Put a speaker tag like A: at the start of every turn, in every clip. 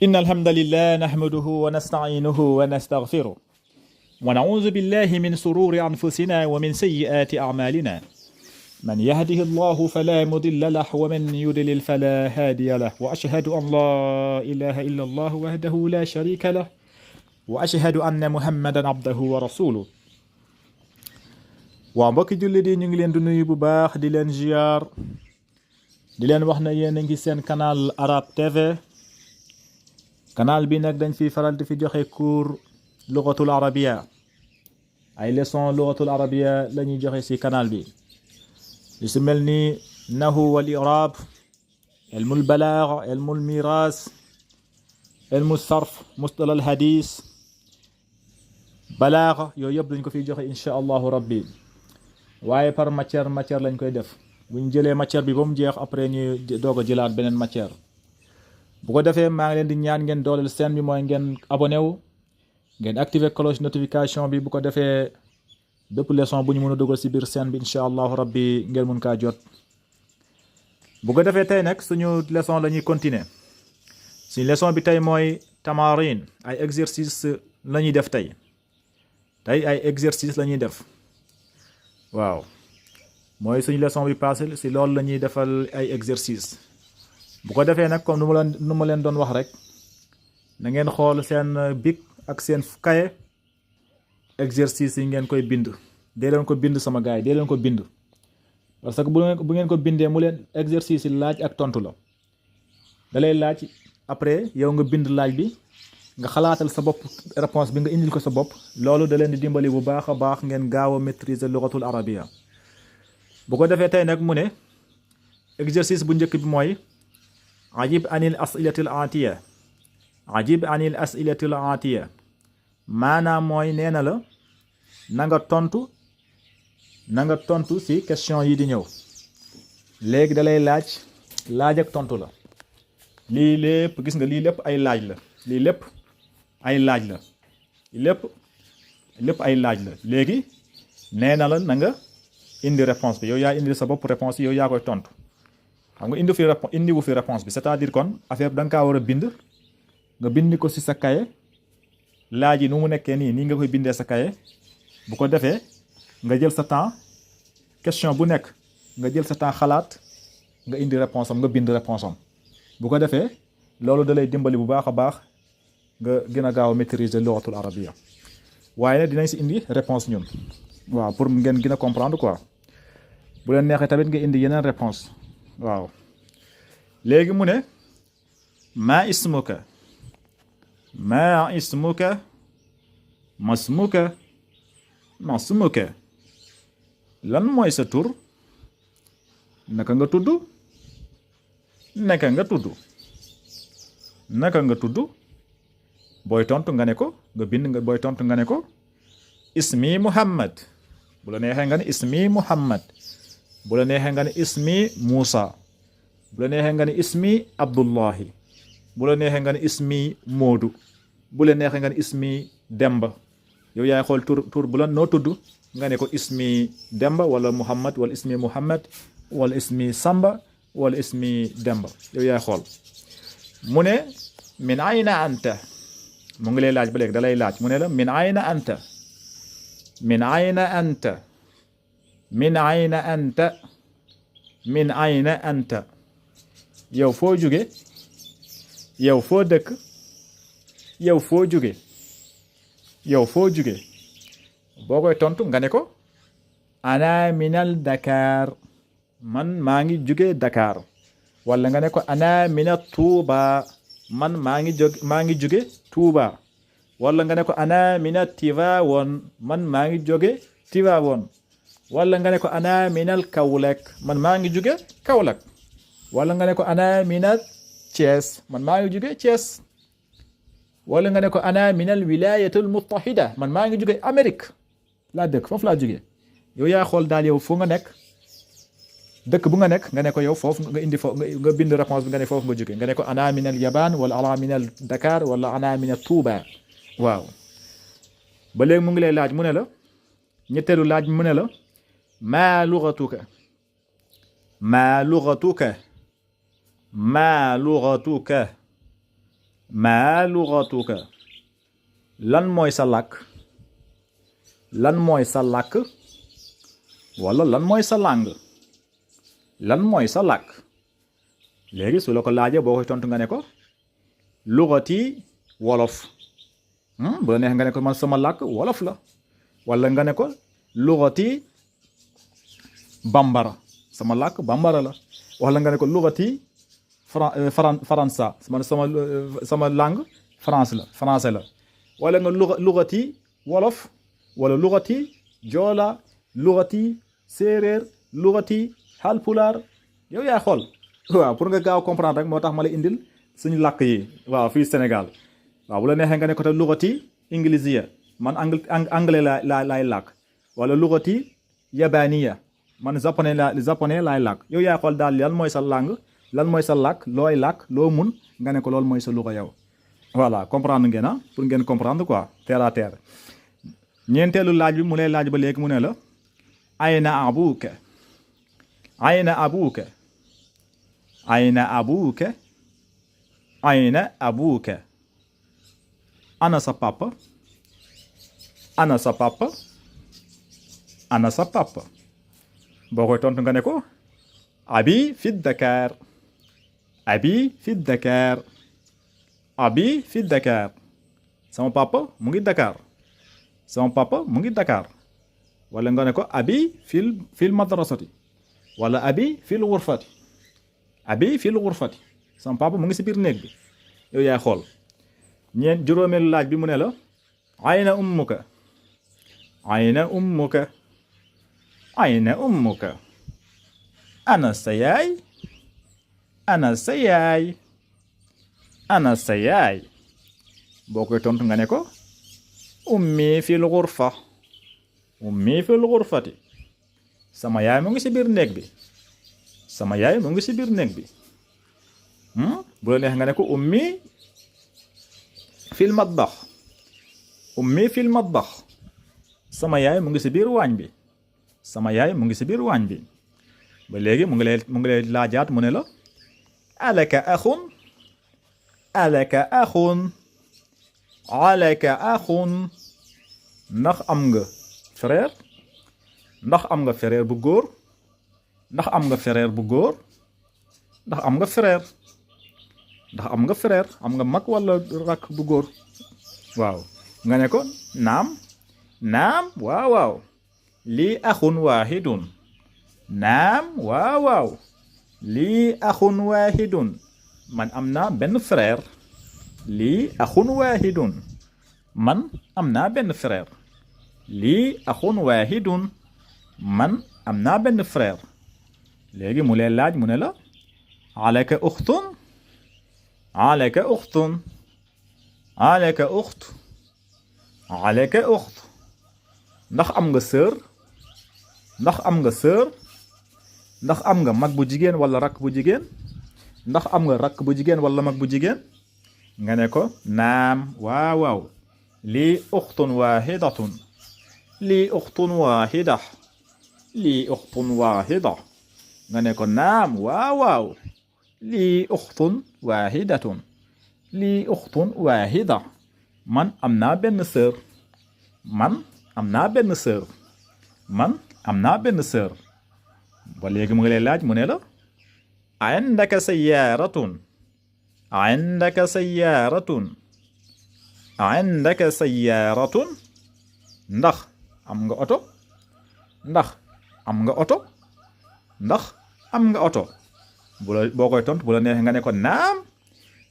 A: إن الحمد لله نحمده ونستعينه ونستغفره ونعوذ بالله من سرور أنفسنا ومن سيئات أعمالنا من يهده الله فلا مضل له ومن يضلل فلا هادي له وأشهد أن لا إله إلا الله وحده لا شريك له وأشهد أن محمدا عبده ورسوله waa mbokki jullit yi ñu ngi leen di nuyu bu baax di leen ziar di leen wax na yéen a ngi seen canal Arab TV canal bi nag dañ fi faral di fi joxe cours lugatul arabia ay leçon lugatul arabia la ñuy joxe ci canal bi li si mel ni nahu wal i'rab ilmul balagh ilmul miras ilmul sarf mustalah al hadis balagh yooyu yëpp dañ ko fiy joxe insha allahu rabbi waaye par matière lañ koy def bu ñu jëlee matière bi ba mu jeex après ñu doog a jëlaat beneen matière bu ko defee maa ngi leen di ñaan ngeen dooleel chaîne bi mooy ngeen abonné wu ngeen activer cloche notification bi bu ko defee bépp leçon bu ñu mën a dugal ci biir chaîne bi incha allahu rabbi ngeen mun kaa jot. bu ko defee tey nag suñu leçon la ñuy continuer suñu leçon bi tey mooy tamarin ay exercice la ñuy def tey ay exercice la ñuy def. waaw mooy suñu leçon bi passé ci loolu la ñuy defal ay exercice bu ko defee nag comme nu ma leen doon wax rek na ngeen xool seen bic ak seen kaye exercice yi ngeen koy bind dee leen ko bind sama gars yi dee leen ko bind parce que bu ngeen ko bindee mu leen exercice yi laaj ak tontu la da lay laaj après yow nga bind laaj bi nga xalaatal sa bopp réponse bi nga indil ko sa bopp loolu da leen di dimbali bu baax a baax ngeen gaaw a maîtriser lugatul arabia bu ko defee tey nag mu ne exercice bu njëkk bi mooy ajib anil asilatil atiya ajib anil asilatil atiya maanaam mooy nee na la na nga tontu ci question yi di ñëw léegi da lay laaj ak tontu la lii lépp gis nga lii lépp ay laaj la lii lépp ay laaj la lépp ay laaj la léegi nee na la na nga indi réponse bi yow yaa indi sa bopp réponse yi yow yaa koy tontu xam nga indiwu fi réponse bi c'est-à-dire kon affaire bi da nga kaa war a bind nga bind ko ci sa kaye laaj yi nu mu nekkee nii nga koy bindee sa kaye bu ko defee nga jël sa temps question bu nekk nga jël sa temps xalaat nga indi réponse am nga bind réponse am bu ko defee loolu da lay dimbali bu baax a baax nga gën a gaaw a maîtriser lugatul arabia waaye nag dinañ ci indi réponse ñun waaw pour ngeen gën a comprendre quoi bu leen neexee tamit nga indi yeneen réponse waaw léegi mu ne maa ismuka masmuka lan mooy sa tur naka nga tudd booy tontu nga ne ko nga bind nga booy tontu nga ne ko ismi muhammad bu la neexee nga ne ismi muhammad bu la neexee nga ne ismi Muusa bu la neexee nga ne ismi Abdullahi bu la neexee nga ne ismi Moodu bu la neexee nga ne ismi Demba yow yaay xool tur bu la noo tudd nga ne ko ismi Demba wala Muhammad wala ismi Muhammad wala ismi Samba wala ismi Demba yow yaay xool mu ne min ayna anta mu ngi lay laaj ba léegi da lay laaj mu ne la min ayna anta min ayna anta yow foo jóge yow foo dëkk yow foo jóge boo koy tontu nga ne ko ana minal Dakar man maa ngi jóge Dakar wala nga ne ko ana minat Tuuba man maa ngi jóge Tuuba wala nga ne ko ana minat Tivaouane man maa ngi jóge Tivaouane wala nga ne ko ana minal Kaolack man maa ngi jóge Kaolack wala nga ne ko ana minat Thiès man maa ngi jóge Thiès wala nga ne ko ana minal wilayatul muttahida man maa ngi jóge Amérique laa dëkk foofu laa jóge yow yaa xool daal yow fu nga nekk dëkk bu nga nekk nga ne ko yow foofu nga indi foofu nga bind réponse bi nga ne foofu nga jóge nga ne ko ana minal Yaban wala ana minal Dakar wala ana minal Touba waaw ba léegi mu ngi lay laaj mu ne la ñetteelu laaj mu ne la maa lughatuka ما لغتك maa lughatuka lan mooy sa làkk lan mooy sa làkk wala lan mooy sa langue lan mooy sa làkk léegi su la ko laajee boo koy tontu nga ne ko lughati wolof bu la neex nga ne ko man sama làkk wolof la wala nga ne ko lughati bambara sama làkk bambara la wala nga ne ko lughati faransa sama langue français la wala nga lughati wolof wala lughati joola lughati séeréer lughati halpulaar yow yaay xool waaw pour nga gaaw comprendre rek moo tax ma lay indil suñu làkk yi waaw fii Sénégal waaw bu la neexee nga ne ko te lughati ingilisiya man anglais laay làkk wala lughati yabaniya man japonais laay làkk yow yaay xool daal lan mooy sa langue lan mooy sa làkk looy làkk loo mun nga ne ko loolu mooy sa lugha yow voilà comprendre ngeen pour ngeen comprendre quoi terre à terre ñeenteelu laaj bi mu lay laaj ba léegi mu ne la ayna abuka ayna abuka ayna abuka ayna abuka ana sa papa ana sa papa ana sa papa boo koy tontu nga ne ko abi fi Dakar abi fi Dakar abi fi Dakar sama papa mu ngi Dakar sama papa mu ngi Dakar wala nga ne ko abi fil madrasati wala abi fil ghurfati abi fil ghurfati sama papa mu ngi si biir néeg bi yow yaay xool juróomeelu laaj bi mu ne la ayna ummuka ayna ummuka ayna ummuka ana sa yaay ana sa yaay ana sa yaay boo koy tontu nga ne ko ummi fil ghurfa ummi fil ghurfati sama yaay mu ngi si biir néeg bi sama yaay mu ngi si biir néeg bi bu la neex nga ne ko ummi fil matbax ummi fil matbax sama yaay mu ngi si biir waañ bi sama yaay mu ngi si biir waañ bi ba léegi mu ngi lay laajaat mu ne la alaka axun alaka axun alaka axun ndax am nga frère ndax am nga frère bu góor ndax am nga frère bu góor ndax am nga frère ndax am nga frère am nga mag wala rakk bu góor waaw nga ne ko naam naam waaw waaw lii axun waahidun naam waaw waaw lii axun waahidun man am naa benn frère lii axun waahidun man am naa benn frère lii axun waahidun man am naa benn frère léegi mu lay laaj mu ne la alaka uxtun alaka uxtun alaka uxt alaka uxt ndax am nga sœur ndax am nga sœur ndax am nga mag bu jigéen wala rakk bu jigéen ndax am nga rakk bu jigéen wala mag bu jigéen nga ne ko naam waaw waaw lii uxtun waahidatun lii uxtun waahida lii uxtun waahida nga ne ko naam waaw waaw lii uxtun waahidatun lii uxtun waahida man am naa benn sœur man am naa benn sœur man am naa benn sœur ba léegi mu ngi lay laaj mu ne la indaka sayyaratun indaka sayyaratun indaka sayyaratun ndax am nga oto ndax am nga oto ndax am nga oto boo koy tontu bu la neexee nga ne ko naam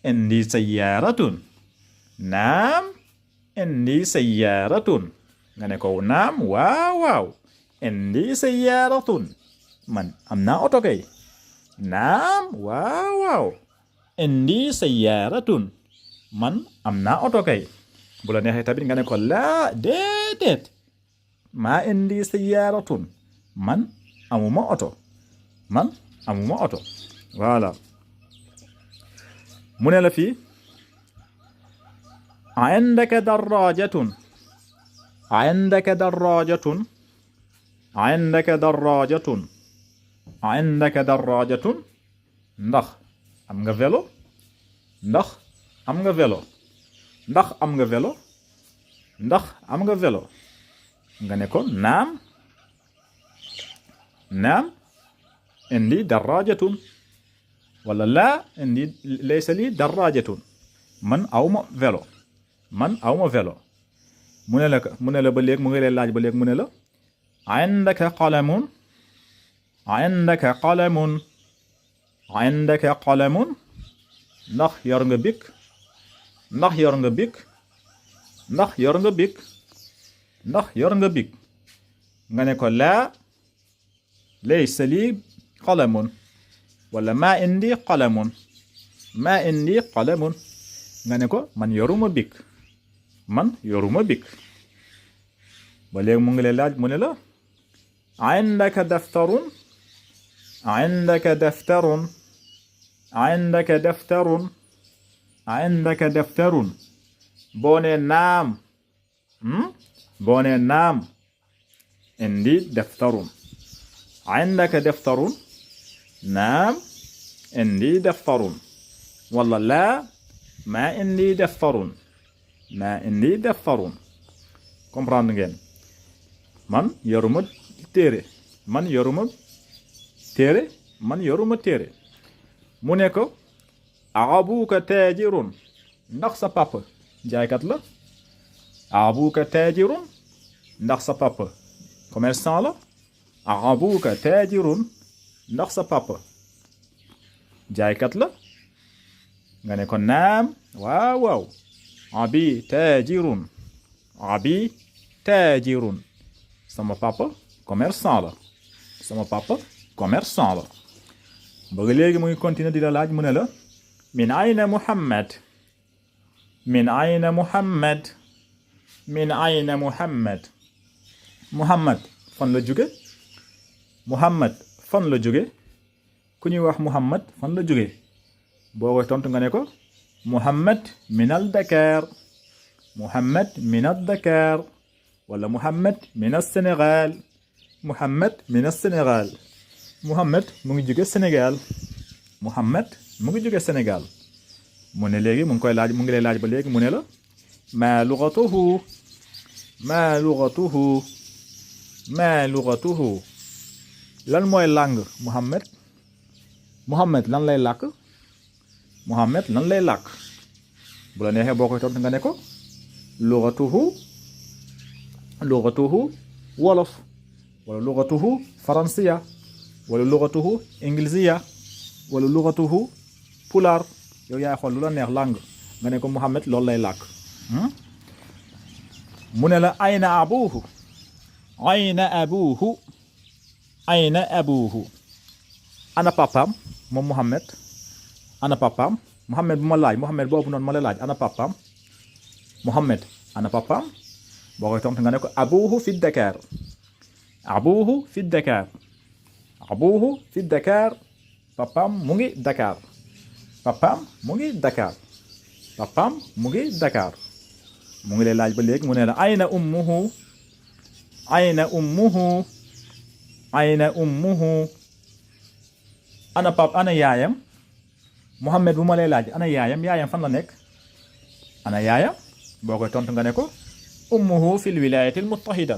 A: indi sayyaratun naam indi sayyaratun nga ne ko naam waaw waaw indi sayyaratun man am naa oto kay naam waaw waaw indi sayyaratun man am naa oto kay bu la neexee tamit nga ne ko laa déedéet maa indi sayyaratun man amuma oto man amuma oto voilà mu ne la fii indaka darajatun indaka darajatun indaka darajatun indaka darajatun ndax am nga vélo ndax am nga vélo ndax am nga vélo ndax am nga vélo nga ne ko naam naam indi darajatun wala laa indi laysa li darajatun man awma vélo man awma vélo mu ne la ba léegi mu ngi lay laaj ba léegi mu ne la indaka qalamun indaka qalamun indaka qalamun ndax yor nga bik ndax yor nga bik ndax yor nga bik ndax yor nga bik nga ne ko laa laysa li qalamun wala maa indi qalamun maa indi qalamun nga ne ko man yoruma bik man yoruma bik ba léegi mu ngi lay laaj mu ne la indaka daftarun indaka daftarun indaka daftarun indaka daftarun boo nee naam boo nee naam indi daftarun indaka daftarun naam indi daftarun wala laa maa indi daftarun maa indi daftarun comprendre ngeen man yoruma téere man yoruma téere man yoruma téere mu ne ko abuka taajirun ndax sa papa jaaykat la abuka taajirun ndax sa papa commerçant la abuka taajirun ndax sa papa jaaykat la nga ne ko naam waaw waaw abi taajirun abi taajirun sama papa commerçant la sama papa commerçant la ba léegi muy continuer di la laaj mu ne la min ayna muhammad min ayna muhammad min ayna muhammad muhammad fan la jóge muhammad fan la jóge ku ñuy wax muhammad fan la jóge boo koy tontu nga ne ko muhammad minal Dakar muhammad minal Dakar wala muhammad minal Sénégal muhammad minal Sénégal muhammad mu ngi jóge Sénégal muhammad mu ngi jóge Sénégal mu ne léegi mu ngi koy laaj mu ngi lay laaj ba léegi mu ne la ma lughatuhu ma lughatuhu ma lughatuhu lan mooy langue muhammad muhammad lan lay làkk muhammad lan lay làkk bu la neexee boo koy tontu nga ne ko lughatuhu lughatuhu wolof wala lughatuhu faransiya wala lughatuhu ingilisiya wala lughatuhu pulaar yow yaay xool lu la neex langue nga ne ko muhammad loolu lay làkk mu ne la ayna abuhu ayna abuhu ayna abuhu ana papaam moom muhammad ana papaam muhammad bu ma laaj muhammad boobu noonu ma la laaj ana papaam muhammad ana papaam boo koy tontu nga ne ko abuhu fi Dakar abuhu fi Dakar abuhu fi Dakar papaam mu ngi Dakar papaam mu ngi Dakar papaam mu ngi Dakar mu ngi lay laaj ba léegi mu ne la ayna ummuhu ayna ummuhu ayna ummuhu ana pap ana yaayam muhammad bu ma lay laaj ana yaayam yaayam fan la nekk ana yaayam boo koy tontu nga ne ko ummuhu fi lwilayati almuttahida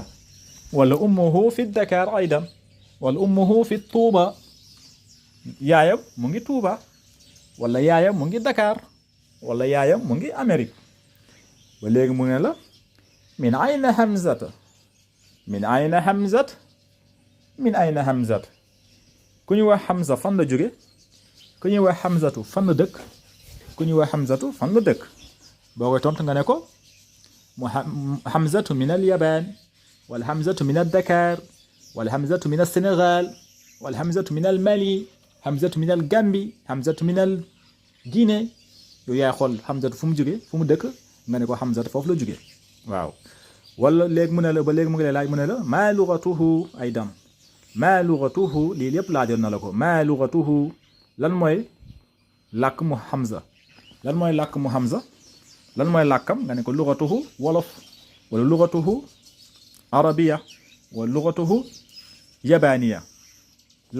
A: wala ummuhu fi Dakar aydan wala ummuhu fi Tuuba yaayam mu ngi Tuuba wala yaayam mu ngi Dakar wala yaayam mu ngi Amérique ba léegi mu ne la min ayna hamzata min ayna hamzat min ayna hamzat ku ñu wax Hamza fan la jóge ku ñuy wax Hamzatu fan la dëkk ku ñuy wax Hamzatu fan la dëkk boo koy tontu nga ne ko Hamzatu min al Yaban wala Hamzatu min al Dakar wala Hamzatu min al Sénégal wala Hamzatu min al Mali Hamzatu min al Gambie Hamzatu min al Guinée yow yaay xool Hamzatu fu mu jóge fu mu dëkk nga ne ko Hamzatu foofu la jóge waaw wala léegi mu ne la ba léegi mu ngi lay laaj mu ne la maa lughatuhu aydan maa lughatuhu lii lépp laajoon na la ko maa lughatuhu lan mooy làkk mu Hamza lan mooy làkk mu Hamza lan mooy làkkam nga ne ko lughatuhu wolof wala lughatuhu arabiya wala lughatuhu yabaniya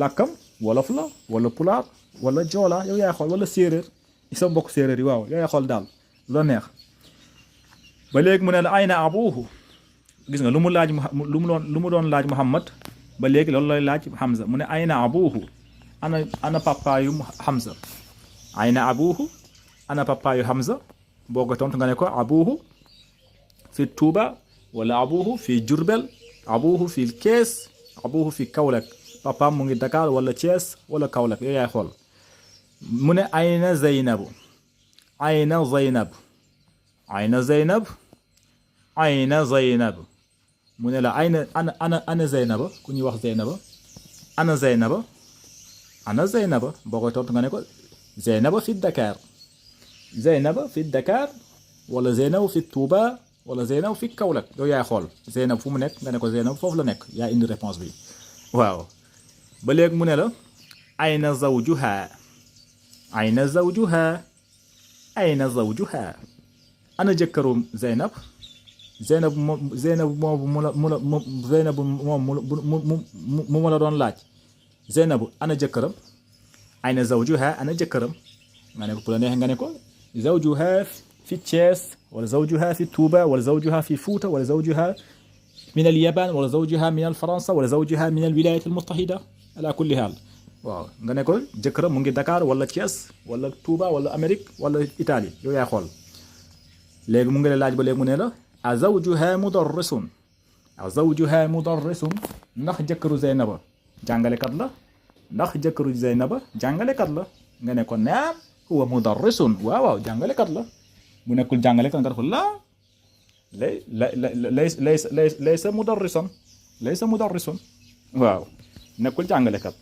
A: làkkam wolof la wala pulaar wala joola yow yaay xool wala séeréer sa mbokk séeréer yi waaw yow yaay xool daal lu la neex ba léegi mu ne la ayna abuhu gis nga lu mu doon laaj Muhammad ba léegi loolu lay laaj Hamza mu ne ayna abuhu ana papaayu Hamza ayna abuhu ana papaayu Hamza boo ko tontu nga ne ko abuhu fi Tuuba wala abuhu fi Jurbel abuhu fi Kees abuhu fi Kaolack papaam mu ngi Dakar wala Thiès wala Kaolack yooyu yaay xool mu ne ayna Zeynabu ayna Zeynab ayna Zeynab ayna Zeynab mu ne la ayna ana Zeynaba ku ñuy wax Zeynaba ana Zeynaba ana Zeynaba boo koy tontu nga ne ko Zeynaba fi Dakar Zeynaba fi Dakar wala Zeynaba fi Touba wala Zeynaba fi Kaolack yow yaay xool Zeynab fu mu nekk nga ne ko Zeynab foofu la nekk yaa indi réponse bi waaw ba léegi mu ne la ayna zawjuha ayna zawjuha ayna zawjuha ana jëkkëru Zeynab Zeynab moom Zeynab moom mu la doon laaj Zeynab ana jëkkëram ayna zawjuha ana jëkkëram nga ne ko bu la neexee nga ne ko zawjuha fi Thiès wala zawjuha fi Touba wala zawjuha fi Fouta wala zawjuha min al Yaban wala zawjuha min al Faransa wala zawjuha min al Wilayat al Muttahida ala kulli haal waaw nga ne ko jëkkëram mu ngi Dakar wala Thiès wala Touba wala Amérique wala Italie yow yaa xool léegi mu ngi lay laaj ba léegi mu ne la a zawjuha mudarrisun a zawjuha mudarrisun ndax jëkkëru Zeynaba jàngalekat la ndax jëkkëru Zeynaba jàngalekat la nga ne ko naam huwa mudarrisun waaw waaw jàngalekat la bu nekkul jàngalekat nga def la laysa mudarrisan laysa mudarrisun waaw nekkul jàngalekat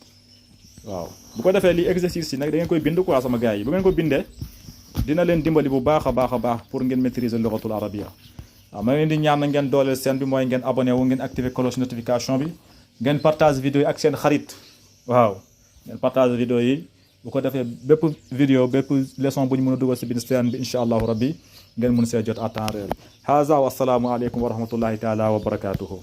A: waaw bu ko defee li exercice yi nag da ngeen koy bind quoi sama gars yi bu ngeen ko bindee dina leen dimbali bu baax a baax pour ngeen maîtriser lughatul arabia waaw ma leen di ñaan na ngeen dooleel seen bi mooy ngeen abonné wu ngeen activer cloche notification bi ngeen partage vidéo yi ak seen xarit waaw ngeen partage vidéo yi bu ko defee bépp vidéo bépp leçon bu ñu mën a dugal si biir chaîne bi incha allahu rabbi ngeen mën see jot à temps réel haza wa salaamu aleykum wa rahmatullahi taala wa barakatuhu